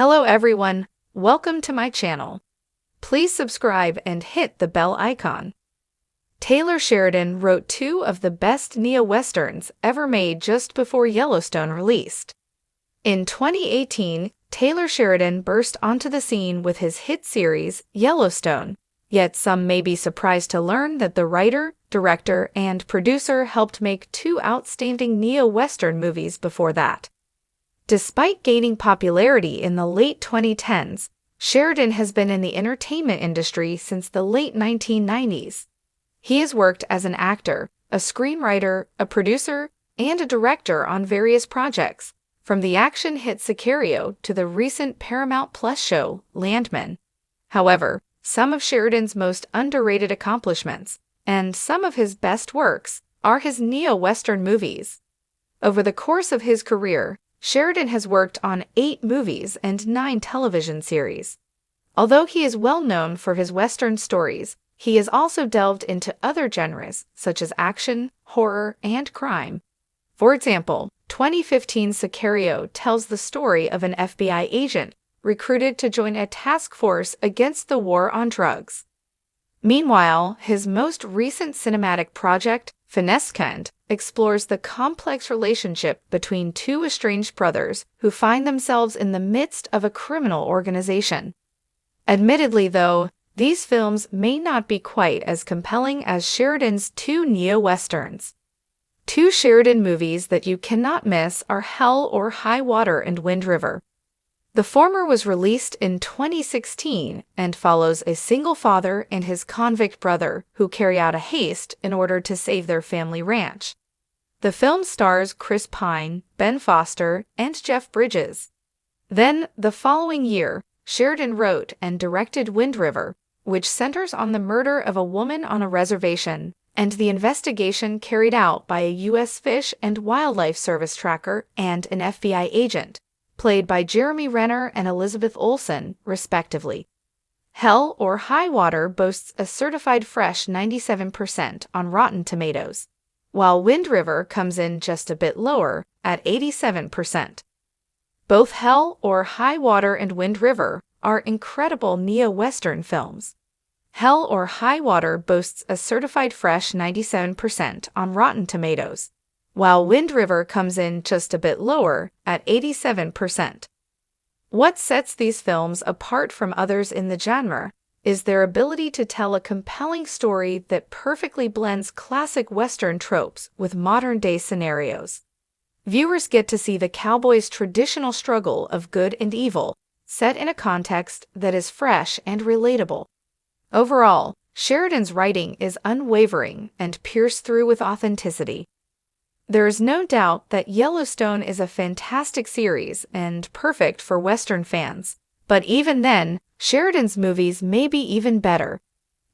Hello everyone, welcome to my channel. Please subscribe and hit the bell icon. Taylor Sheridan wrote two of the best neo-westerns ever made just before Yellowstone released. In 2018, Taylor Sheridan burst onto the scene with his hit series, Yellowstone, yet some may be surprised to learn that the writer, director, and producer helped make two outstanding neo-western movies before that. Despite gaining popularity in the late 2010s, Sheridan has been in the entertainment industry since the late 1990s. He has worked as an actor, a screenwriter, a producer, and a director on various projects, from the action hit Sicario to the recent Paramount Plus show, Landman. However, some of Sheridan's most underrated accomplishments, and some of his best works, are his neo-western movies. Over the course of his career, Sheridan has worked on 8 movies and 9 television series. Although he is well known for his western stories, he has also delved into other genres such as action, horror, and crime. For example, 2015's Sicario tells the story of an FBI agent recruited to join a task force against the war on drugs. Meanwhile, his most recent cinematic project, Finesse, explores the complex relationship between two estranged brothers who find themselves in the midst of a criminal organization. Admittedly, though, these films may not be quite as compelling as Sheridan's two neo-westerns. Two Sheridan movies that you cannot miss are Hell or High Water and Wind River. The former was released in 2016 and follows a single father and his convict brother who carry out a heist in order to save their family ranch. The film stars Chris Pine, Ben Foster, and Jeff Bridges. Then, the following year, Sheridan wrote and directed Wind River, which centers on the murder of a woman on a reservation and the investigation carried out by a U.S. Fish and Wildlife Service tracker and an FBI agent, played by Jeremy Renner and Elizabeth Olsen, respectively. Hell or High Water boasts a certified fresh 97% on Rotten Tomatoes, while Wind River comes in just a bit lower at 87%. Both Hell or High Water and Wind River are incredible neo-western films. Hell or High Water boasts a certified fresh 97% on Rotten Tomatoes, while Wind River comes in just a bit lower at 87%. What sets these films apart from others in the genre is their ability to tell a compelling story that perfectly blends classic Western tropes with modern-day scenarios. Viewers get to see the cowboy's traditional struggle of good and evil, set in a context that is fresh and relatable. Overall, Sheridan's writing is unwavering and pierced through with authenticity. There is no doubt that Yellowstone is a fantastic series and perfect for Western fans, but even then, Sheridan's movies may be even better.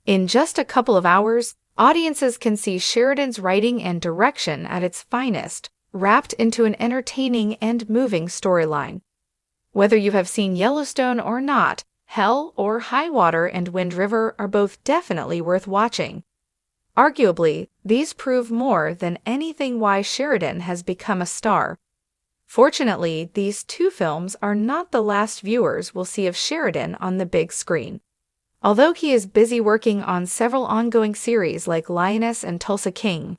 In just a couple of hours, audiences can see Sheridan's writing and direction at its finest, wrapped into an entertaining and moving storyline. Whether you have seen Yellowstone or not, Hell or High Water and Wind River are both definitely worth watching. Arguably, these prove more than anything why Sheridan has become a star. Fortunately, these two films are not the last viewers will see of Sheridan on the big screen. Although he is busy working on several ongoing series like Lioness and Tulsa King,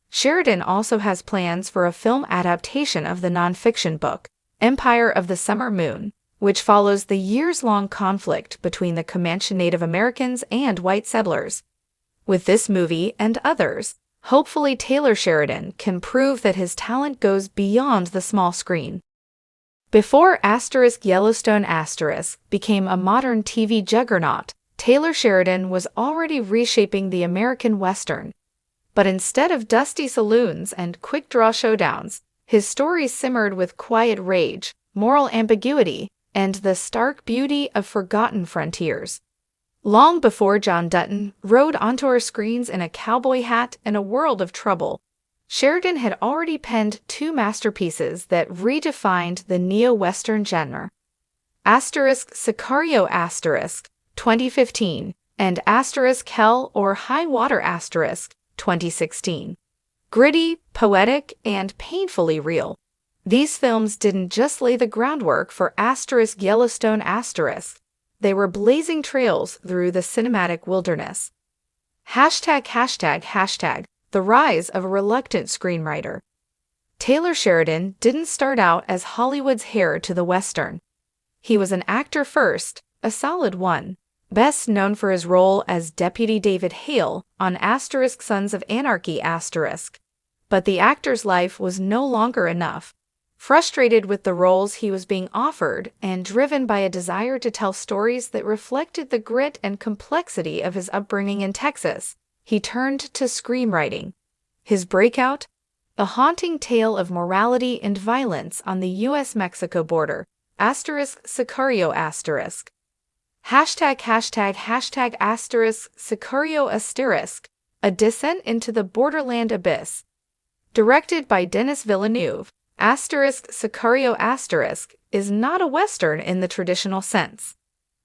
Sheridan also has plans for a film adaptation of the nonfiction book, Empire of the Summer Moon, which follows the years-long conflict between the Comanche Native Americans and white settlers. With this movie and others, hopefully Taylor Sheridan can prove that his talent goes beyond the small screen. Before Yellowstone became a modern TV juggernaut, Taylor Sheridan was already reshaping the American Western. But instead of dusty saloons and quick-draw showdowns, his stories simmered with quiet rage, moral ambiguity, and the stark beauty of forgotten frontiers. Long before John Dutton rode onto our screens in a cowboy hat and a world of trouble, Sheridan had already penned two masterpieces that redefined the neo-western genre. Sicario 2015 and Hell or High Water 2016. Gritty, poetic, and painfully real. These films didn't just lay the groundwork for Yellowstone *. They were blazing trails through the cinematic wilderness. The rise of a reluctant screenwriter. Taylor Sheridan didn't start out as Hollywood's heir to the Western. He was an actor first, a solid one, best known for his role as Deputy David Hale on Sons of Anarchy*. But the actor's life was no longer enough. Frustrated with the roles he was being offered and driven by a desire to tell stories that reflected the grit and complexity of his upbringing in Texas, he turned to screenwriting. His breakout? A haunting tale of morality and violence on the U.S.-Mexico border. Sicario*. Sicario*. A descent into the borderland abyss. Directed by Denis Villeneuve, Sicario*. Is not a Western in the traditional sense.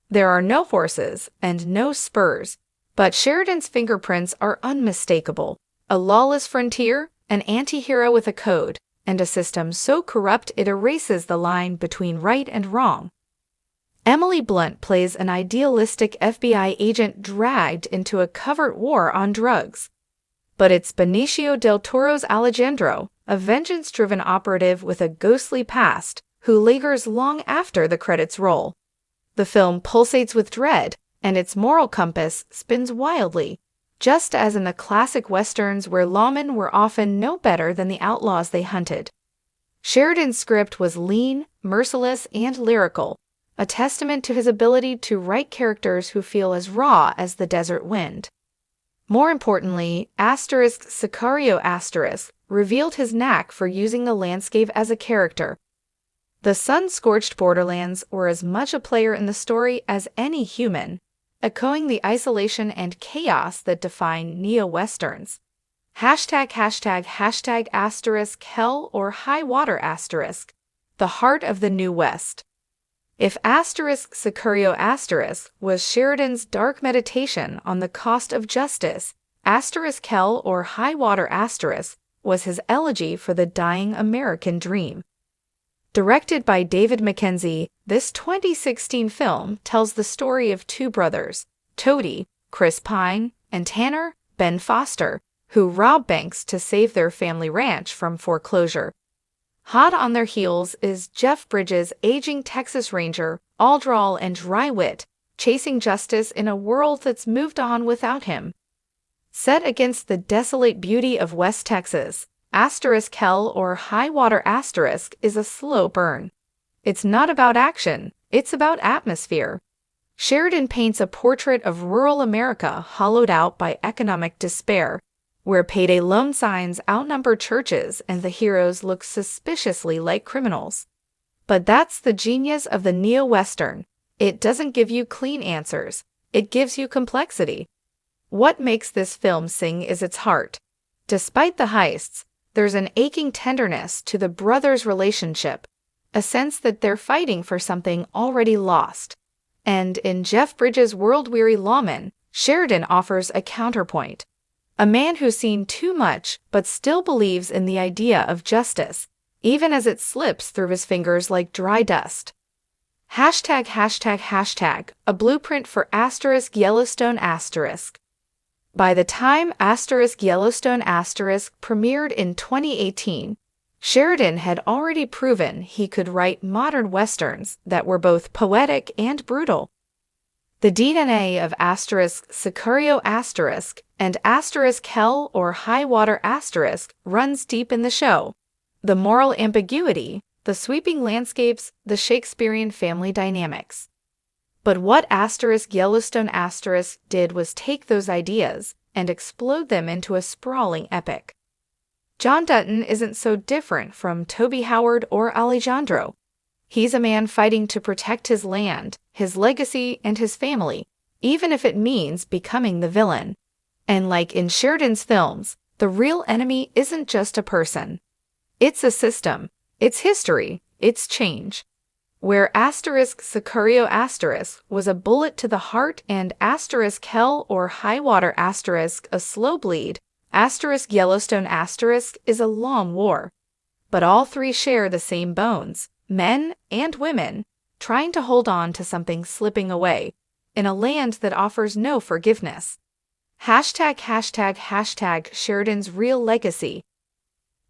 There are no horses and no spurs, but Sheridan's fingerprints are unmistakable. A lawless frontier, an anti-hero with a code, and a system so corrupt it erases the line between right and wrong. Emily Blunt plays an idealistic FBI agent dragged into a covert war on drugs. But it's Benicio del Toro's Alejandro, a vengeance-driven operative with a ghostly past, who lingers long after the credits roll. The film pulsates with dread, and its moral compass spins wildly, just as in the classic westerns where lawmen were often no better than the outlaws they hunted. Sheridan's script was lean, merciless, and lyrical, a testament to his ability to write characters who feel as raw as the desert wind. More importantly, Sicario*. Revealed his knack for using the landscape as a character. The sun-scorched borderlands were as much a player in the story as any human, echoing the isolation and chaos that define neo-westerns. #Hell or High Water*. The heart of the New West. If Sicario*. Was Sheridan's dark meditation on the cost of justice, Hell or High Water*. Was his elegy for the dying American dream. Directed by David Mackenzie, this 2016 film tells the story of two brothers, Toady, Chris Pine, and Tanner, Ben Foster, who rob banks to save their family ranch from foreclosure. Hot on their heels is Jeff Bridges' aging Texas Ranger, all drawl and dry wit, chasing justice in a world that's moved on without him. Set against the desolate beauty of West Texas, Hell or High Water*. Is a slow burn. It's not about action, it's about atmosphere. Sheridan paints a portrait of rural America hollowed out by economic despair, where payday loan signs outnumber churches and the heroes look suspiciously like criminals. But that's the genius of the neo-Western. It doesn't give you clean answers, it gives you complexity. What makes this film sing is its heart. Despite the heists, there's an aching tenderness to the brothers' relationship, a sense that they're fighting for something already lost. And in Jeff Bridges' world-weary lawman, Sheridan offers a counterpoint. A man who's seen too much but still believes in the idea of justice, even as it slips through his fingers like dry dust. A blueprint for Yellowstone*. By the time Yellowstone*. Premiered in 2018, Sheridan had already proven he could write modern westerns that were both poetic and brutal. The DNA of Sicario*. And Hell or High Water*. Runs deep in the show. The moral ambiguity, the sweeping landscapes, the Shakespearean family dynamics. But what Yellowstone*. Did was take those ideas and explode them into a sprawling epic. John Dutton isn't so different from Toby Howard or Alejandro. He's a man fighting to protect his land, his legacy, and his family, even if it means becoming the villain. And like in Sheridan's films, the real enemy isn't just a person. It's a system, it's history, it's change. Where Sicario*. Was a bullet to the heart and Hell or High Water*. A slow bleed, Yellowstone*. Is a long war. But all three share the same bones, men and women, trying to hold on to something slipping away, in a land that offers no forgiveness. ### Sheridan's real legacy.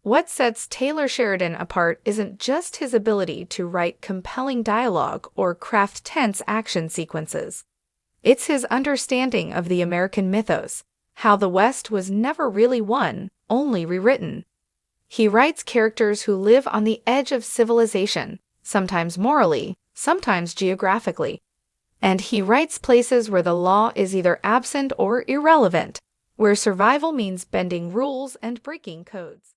What sets Taylor Sheridan apart isn't just his ability to write compelling dialogue or craft tense action sequences. It's his understanding of the American mythos, how the West was never really won, only rewritten. He writes characters who live on the edge of civilization, sometimes morally, sometimes geographically. And he writes places where the law is either absent or irrelevant, where survival means bending rules and breaking codes.